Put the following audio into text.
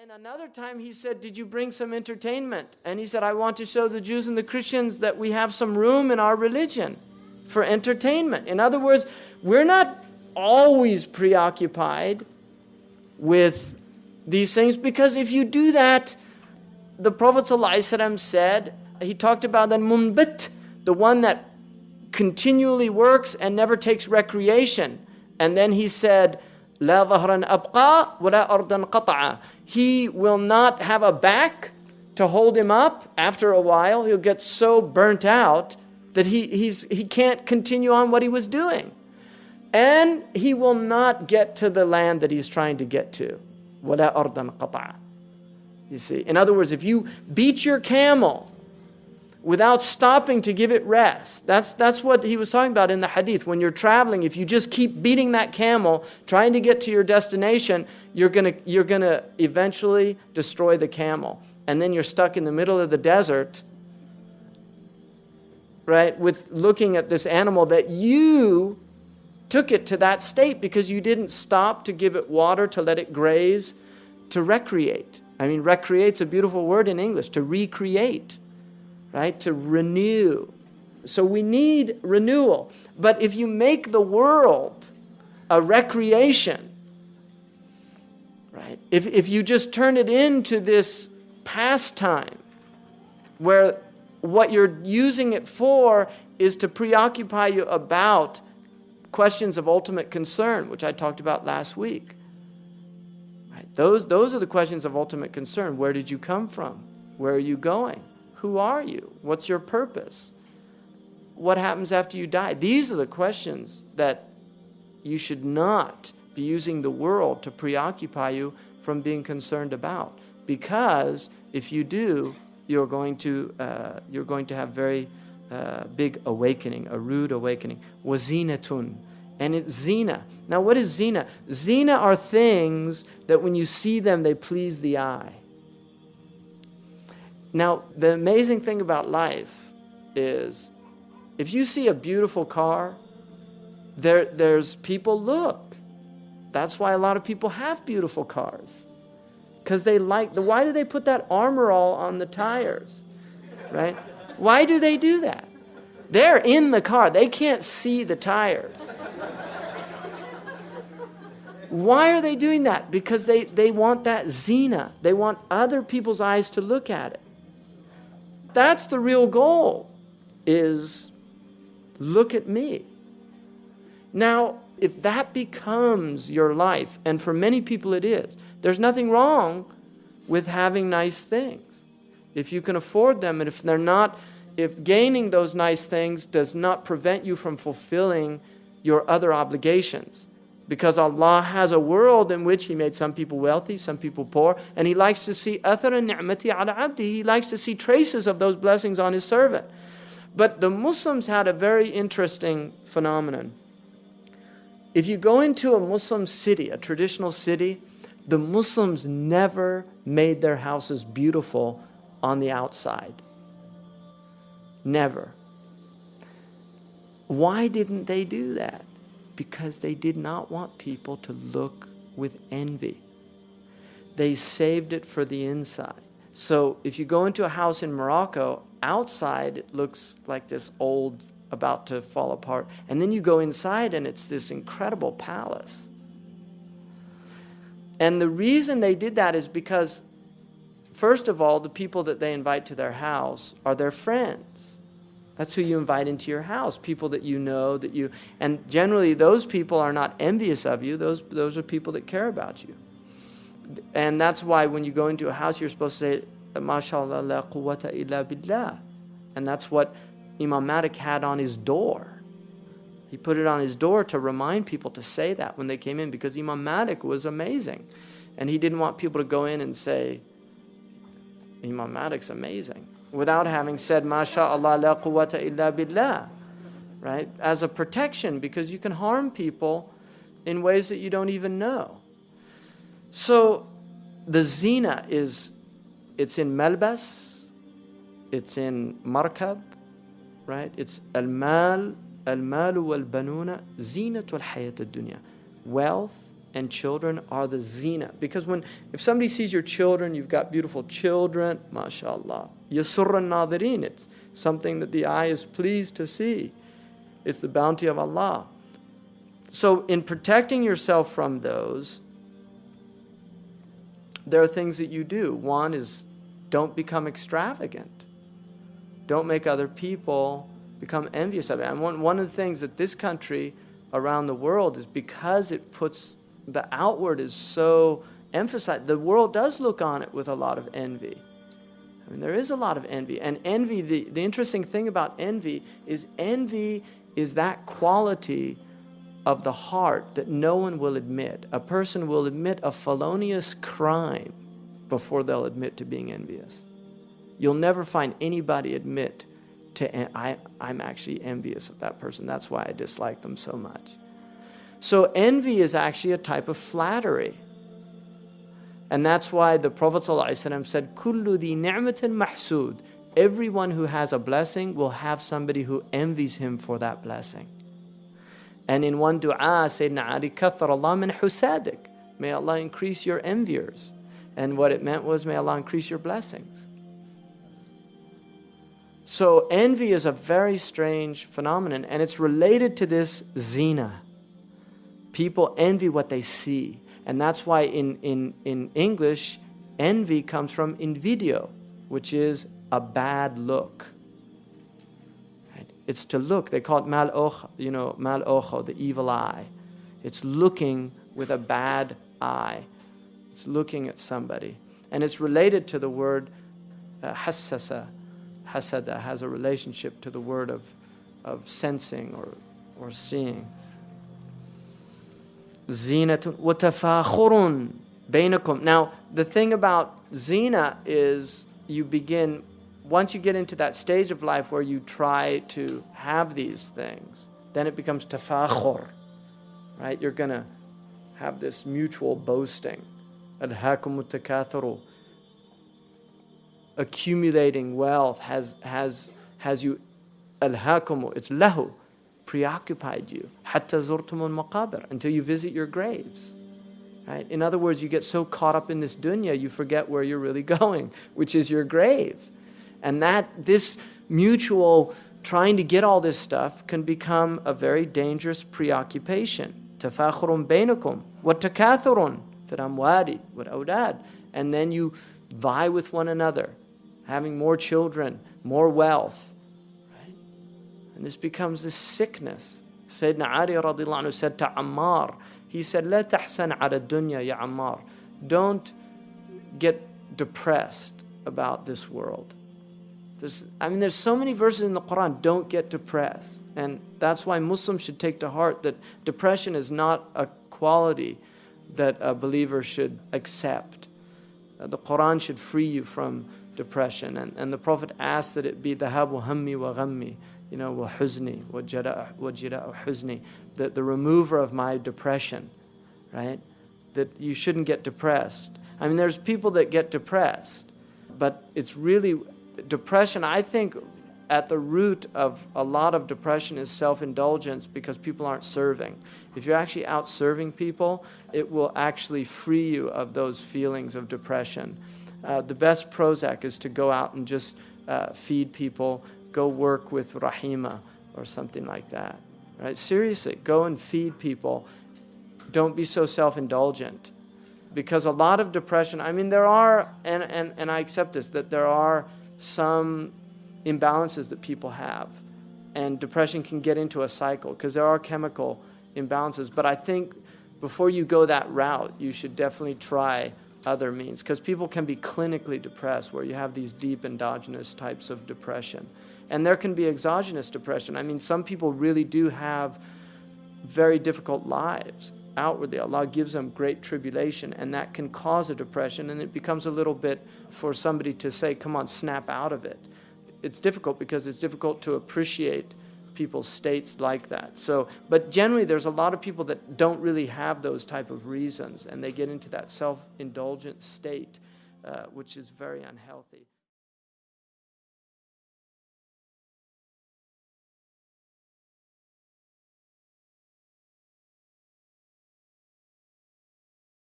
And another time he said, did you bring some entertainment? And he said, I want to show the Jews and the Christians that we have some room in our religion for entertainment. In other words, we're not always preoccupied with these things, because if you do that, the Prophet ﷺ said, he talked about the munbit, the one that continually works and never takes recreation. And then he said, لا ظهرا أبقى ولا أرضا قطعا. He will not have a back to hold him up. After a while, he'll get so burnt out that he can't continue on what he was doing. And he will not get to the land that he's trying to get to. ولا أرضا قطعا. You see, in other words, if you beat your camel without stopping to give it rest, that's what he was talking about in the hadith. When you're traveling, if you just keep beating that camel, trying to get to your destination, you're gonna eventually destroy the camel. And then you're stuck in the middle of the desert, right, with looking at this animal that you took it to that state because you didn't stop to give it water, to let it graze, to recreate. I mean, recreate's a beautiful word in English, to recreate, right? To renew. So we need renewal. But if you make the world a recreation, right? If you just turn it into this pastime where what you're using it for is to preoccupy you about questions of ultimate concern, which I talked about last week. Right? Those are the questions of ultimate concern. Where did you come from? Where are you going? Who are you? What's your purpose? What happens after you die? These are the questions that you should not be using the world to preoccupy you from being concerned about. Because if you do, you're going to have very big awakening, a rude awakening. Wazinatun. And it's zina. Now what is zina? Zina are things that when you see them, they please the eye. Now, the amazing thing about life is if you see a beautiful car, there's people look. That's why a lot of people have beautiful cars. Because they why do they put that armor all on the tires? Right? Why do they do that? They're in the car. They can't see the tires. Why are they doing that? Because they want that zina. They want other people's eyes to look at it. That's the real goal, is look at me. Now, if that becomes your life, and for many people it is, there's nothing wrong with having nice things. If you can afford them, and if gaining those nice things does not prevent you from fulfilling your other obligations. Because Allah has a world in which He made some people wealthy, some people poor, and He likes to see athar ni'mati ala abdi. He likes to see traces of those blessings on His servant. But the Muslims had a very interesting phenomenon. If you go into a Muslim city, a traditional city, the Muslims never made their houses beautiful on the outside. Never. Why didn't they do that? Because they did not want people to look with envy. They saved it for the inside. So if you go into a house in Morocco, outside it looks like this old, about to fall apart. And then you go inside and it's this incredible palace. And the reason they did that is because, first of all, the people that they invite to their house are their friends. That's who you invite into your house, people that you know, and generally those people are not envious of you. Those are people that care about you. And that's why when you go into a house, you're supposed to say, MashaAllah, la quwwata illa billah. And that's what Imam Malik had on his door. He put it on his door to remind people to say that when they came in, because Imam Malik was amazing. And he didn't want people to go in and say, Imam Malik's amazing, without having said, MashaAllah, la quwwata illa billah, right? As a protection, because you can harm people in ways that you don't even know. So the zina it's in malbas, it's in markab, right? It's al-mal wal-banuna zinatul hayat ad-dunya. Wealth and children are the zina. Because if somebody sees your children, you've got beautiful children, mashallah. Yasurra nadirin, it's something that the eye is pleased to see. It's the bounty of Allah. So in protecting yourself from those, there are things that you do. One is don't become extravagant. Don't make other people become envious of it. And one of the things that this country around the world is, because it puts the outward is so emphasized, the world does look on it with a lot of envy. I mean, there is a lot of envy. And envy, the interesting thing about envy is that quality of the heart that no one will admit. A person will admit a felonious crime before they'll admit to being envious. You'll never find anybody admit to, I'm actually envious of that person. That's why I dislike them so much. So envy is actually a type of flattery. And that's why the Prophet ﷺ said, Kullu di ni'matin mahsud. Everyone who has a blessing will have somebody who envies him for that blessing. And in one dua, Sayyidina Ali, kathar Allah min husadik. May Allah increase your enviers. And what it meant was, may Allah increase your blessings. So envy is a very strange phenomenon, and it's related to this zina. People envy what they see. And that's why in English, envy comes from invidio, which is a bad look. Right? It's to look. They call it mal ojo, the evil eye. It's looking with a bad eye. It's looking at somebody. And it's related to the word hassasa. Hasada has a relationship to the word of sensing or seeing. Zinatun wa tafakhurun bainakum. Now, the thing about zina is you begin, once you get into that stage of life where you try to have these things, then it becomes tafakhur, right? You're going to have this mutual boasting. Alhaakum takathuru. Accumulating wealth has you, alhaakum, it's lahu, preoccupied you, hatta zurtumul maqabir, until you visit your graves. Right? In other words, you get so caught up in this dunya, you forget where you're really going, which is your grave. And this mutual trying to get all this stuff can become a very dangerous preoccupation. Tafakhurun bainakum wa takathurun fil amwali wal awlad. And then you vie with one another, having more children, more wealth. Right? And this becomes this sickness. Sayyidina Ali radiallahu anhu said to Ammar, he said, La tahsan ala dunya ya Ammar. Don't get depressed about this world. There's so many verses in the Quran, don't get depressed. And that's why Muslims should take to heart that depression is not a quality that a believer should accept. The Quran should free you from depression. And the Prophet asked that it be dhahabu hammi wa ghammi, wa huzni, wa jira'u huzni, the remover of my depression, right? That you shouldn't get depressed. I mean, there's people that get depressed, but it's really, depression, I think at the root of a lot of depression is self-indulgence, because people aren't serving. If you're actually out serving people, it will actually free you of those feelings of depression. The best Prozac is to go out and just feed people, go work with Rahima or something like that. Right? Seriously, go and feed people. Don't be so self-indulgent. Because a lot of depression, there are, and I accept this, that there are some imbalances that people have. And depression can get into a cycle because there are chemical imbalances. But I think before you go that route, you should definitely try other means, because people can be clinically depressed where you have these deep endogenous types of depression. And there can be exogenous depression. Some people really do have very difficult lives outwardly. Allah gives them great tribulation, and that can cause a depression, and it becomes a little bit for somebody to say, come on, snap out of it. It's difficult because it's difficult to appreciate people's states like that. But generally there's a lot of people that don't really have those type of reasons, and they get into that self-indulgent state, which is very unhealthy.